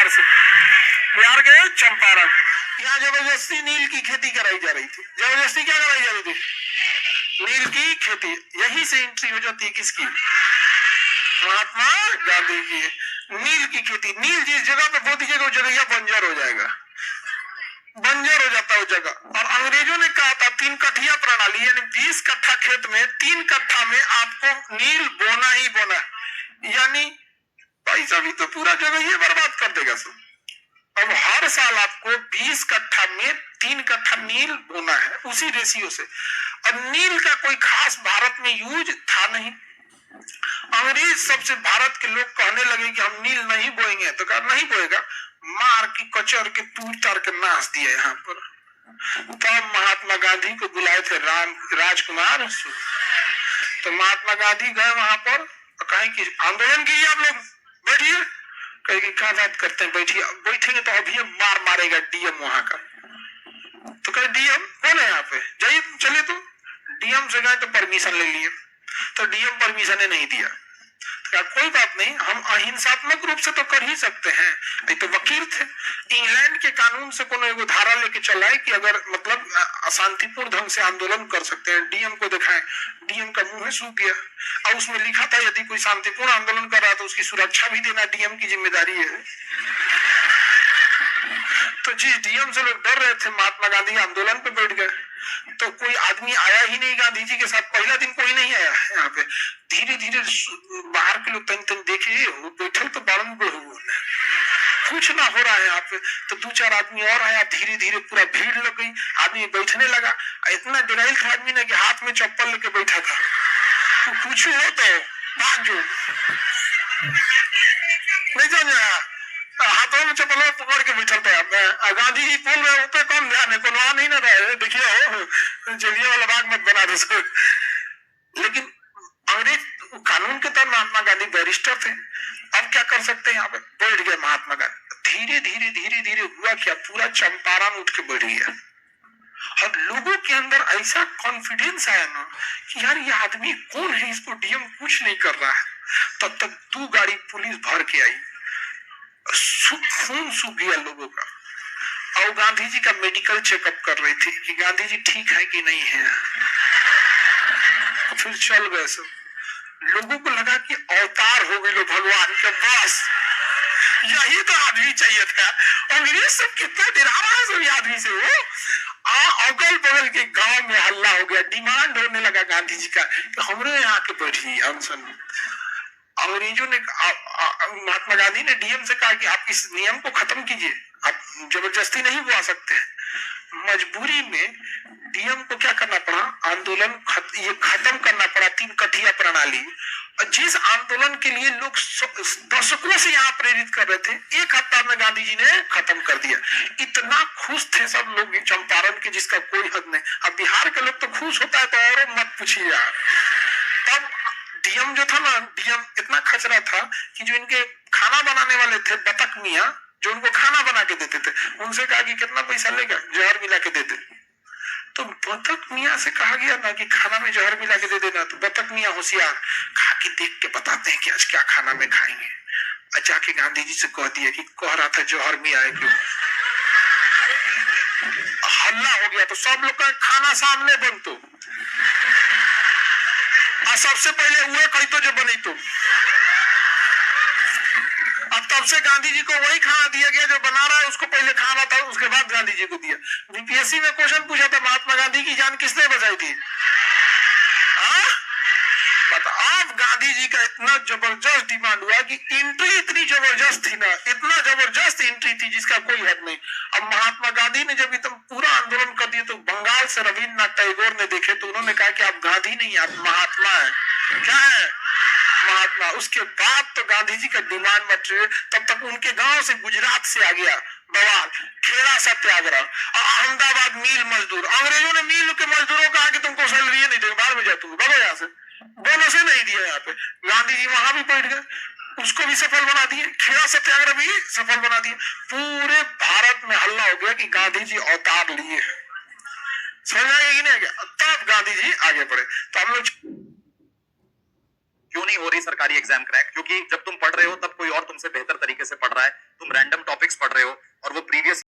बिहार से, बिहार गए चंपारण, यहाँ जबरदस्ती नील की खेती कराई जा रही थी। जबरदस्ती क्या कराई जा रही थी? नील की खेती। यही से एंट्री हो जाती है किसकी? महात्मा गांधी की। नील की खेती, नील जिस जगह पे बो दीजिएगा वो जगह बंजर हो जाएगा, बंजर हो जाता है वो जगह। और अंग्रेजों ने कहा था 3 कठिया प्रणाली, यानी 20 कट्ठा खेत में 3 कट्ठा में आपको नील बोना ही बोना, यानी पैसा भी तो पूरा जगह ये बर्बाद कर देगा सब। अब हर साल आपको 20 कट्ठा में 3 कट्ठा नील बोना है उसी रेशियो से। और नील का कोई खास भारत में यूज था नहीं। अंग्रेज सबसे भारत के लोग कहने लगे कि हम नील नहीं बोएंगे, तो कहा नहीं बोएगा, मार के कचर के तूर तार के नाश दिया यहाँ पर। तब महात्मा गांधी को बुलाए थे राजकुमार। तो महात्मा गांधी गए वहां पर, कहें कि आंदोलन कीजिए आप लोग, बैठिए। कहेगी क्या बात करते हैं, बैठिए। बैठेंगे तो अभी मार मारेगा डीएम वहां का। तो कहे डीएम कौन है यहाँ पे, जाइए चलिए। तो डीएम से गए तो परमिशन ले लिए, तो डीएम परमिशन नहीं दिया। क्या कोई बात नहीं, हम अहिंसात्मक रूप से तो कर ही सकते हैं। नहीं तो वकील थे, इंग्लैंड के कानून से कोनो एगो धारा लेके चलाए कि अगर मतलब अशांतिपूर्ण ढंग से आंदोलन कर सकते हैं। डीएम को दिखाएं, डीएम का मुंह सूख गया। और उसमें लिखा था यदि कोई शांतिपूर्ण आंदोलन कर रहा तो उसकी सुरक्षा भी देना डीएम की जिम्मेदारी है। तो जिस डीएम से लोग डर रहे थे, महात्मा गांधी आंदोलन पे बैठ गए। तो कोई आदमी आया ही नहीं गांधी जी के साथ, पहला दिन कोई नहीं आया यहाँ पे। धीरे धीरे बाहर के लोग तन तन देखे, बैठल तो बारन कुछ ना हो रहा है यहाँ पे। तो 2-4 आदमी और आया, धीरे धीरे पूरा भीड़ लग गई, आदमी बैठने लगा। इतना डराइल था आदमी ने कि हाथ में चप्पल लेके बैठा था, तो कुछ हो तो भाग जो नहीं समझा, हाथों में चप्पल पकड़ के बैठा था। गांधी जी बोल रहे ऊपर कौन ध्यान है, कोनो नहीं ना रहे, देखिए जलिए वाला बाग मत बना दे। लेकिन अंग्रेज कानून के तहत महात्मा गांधी बैरिस्टर थे। अब क्या कर सकते हैं, यहाँ पे बैठ गए महात्मा गांधी। धीरे धीरे धीरे धीरे हुआ क्या, पूरा चंपारण उठ के बैठ गया। और लोगों के अंदर ऐसा कॉन्फिडेंस आया ना कि यार ये आदमी कौन है, इसको डीएम कुछ नहीं कर रहा है। तब तक 2 गाड़ी पुलिस भर के आई, खून सूख गया लोगों का। और गांधी जी का मेडिकल चेकअप कर रही थी कि गांधी जी ठीक है कि नहीं है। फिर चल गए सब। लोगों को लगा कि अवतार हो गए भगवान के, बस यही तो आदमी चाहिए था। और ये सब कितना डरा रहा है सब आदमी से। वो अगल बगल के गांव में हल्ला हो गया, डिमांड होने लगा गांधी जी का कि हमरे यहाँ के बैठिए अनशन। अंग्रेजों ने महात्मा गांधी ने डीएम से कहा कि आप इस नियम को खत्म कीजिए, आप जबरदस्ती नहीं बुला सकते। मजबूरी में डीएम को क्या करना पड़ा, आंदोलन ये खत्म करना पड़ा, 3 कठिया प्रणाली। और जिस आंदोलन के लिए लोग दशकों से यहाँ प्रेरित कर रहे थे, 1 हफ्ता में गांधी जी ने खत्म कर दिया। इतना खुश थे सब लोग चंपारण के जिसका कोई हद नहीं। अब बिहार के लोग तो खुश होता है तो और मत पूछिए यार। तब डीएम जो था ना, डीएम इतना खचरा था कि जो इनके खाना बनाने वाले थे बतख मियाँ, जो उनको खाना बना के देते थे, उनसे कहा कि कितना पैसा लेगा, जहर मिला के दे दे। तो बतख मियाँ से कहा गया ना कि खाना में जहर मिला के दे देना। तो बतख मियाँ होशियार, खा के देख के बताते हैं कि आज क्या खाना में खाएंगे। अच्छा के गांधी जी से कह दिया कि कह रहा था जहर मियाँ है क्यों। हल्ला हो गया। तो सब लोग का खाना सामने बनतो, और सबसे पहले हुए कही तो जो बनी तो। अब तब से गांधी जी को वही खाना दिया गया जो बना रहा है उसको पहले खाना था, उसके बाद गांधी जी को दिया। बीपीएससी में क्वेश्चन पूछा था महात्मा गांधी की जान किसने बचाई थी? अब गांधी जी का इतना जबरदस्त डिमांड हुआ कि एंट्री इतनी जबरदस्त थी ना, इतना जबरदस्त एंट्री थी जिसका कोई हद नहीं। अब महात्मा गांधी ने जब एकदम पूरा आंदोलन कर दिया तो बंगाल से रविन्द्रनाथ टैगोर ने देखे तो उन्होंने कहा कि आप गांधी नहीं आप महात्मा है। क्या है? महात्मा। उसके बाद तो गांधी जी का डिमांड मटेरियल, तब तक उनके गांव से गुजरात से आ गया बवाल, खेड़ा सत्याग्रह और अहमदाबाद मिल मजदूर। अंग्रेजों ने मिल के मजदूरों कहा कि तुमको सैलरी नहीं देंगे, बाहर में जाओ, तुम भागो यहाँ से। बोनस ही नहीं दिया यहाँ पे। गांधी जी वहां भी बैठ गए, उसको भी सफल बना दिए, खेड़ा सत्याग्रह भी सफल बना दिए। पूरे भारत में हल्ला हो गया कि गांधी जी अवतार लिए। समझ आएगा कि नहीं? तब गांधी जी आगे बढ़े। तो हम लोग क्यों नहीं हो रही सरकारी एग्जाम क्रैक? क्योंकि जब तुम पढ़ रहे हो तब कोई और तुमसे बेहतर तरीके से पढ़ रहा है, तुम रैंडम टॉपिक्स पढ़ रहे हो और वो प्रीवियस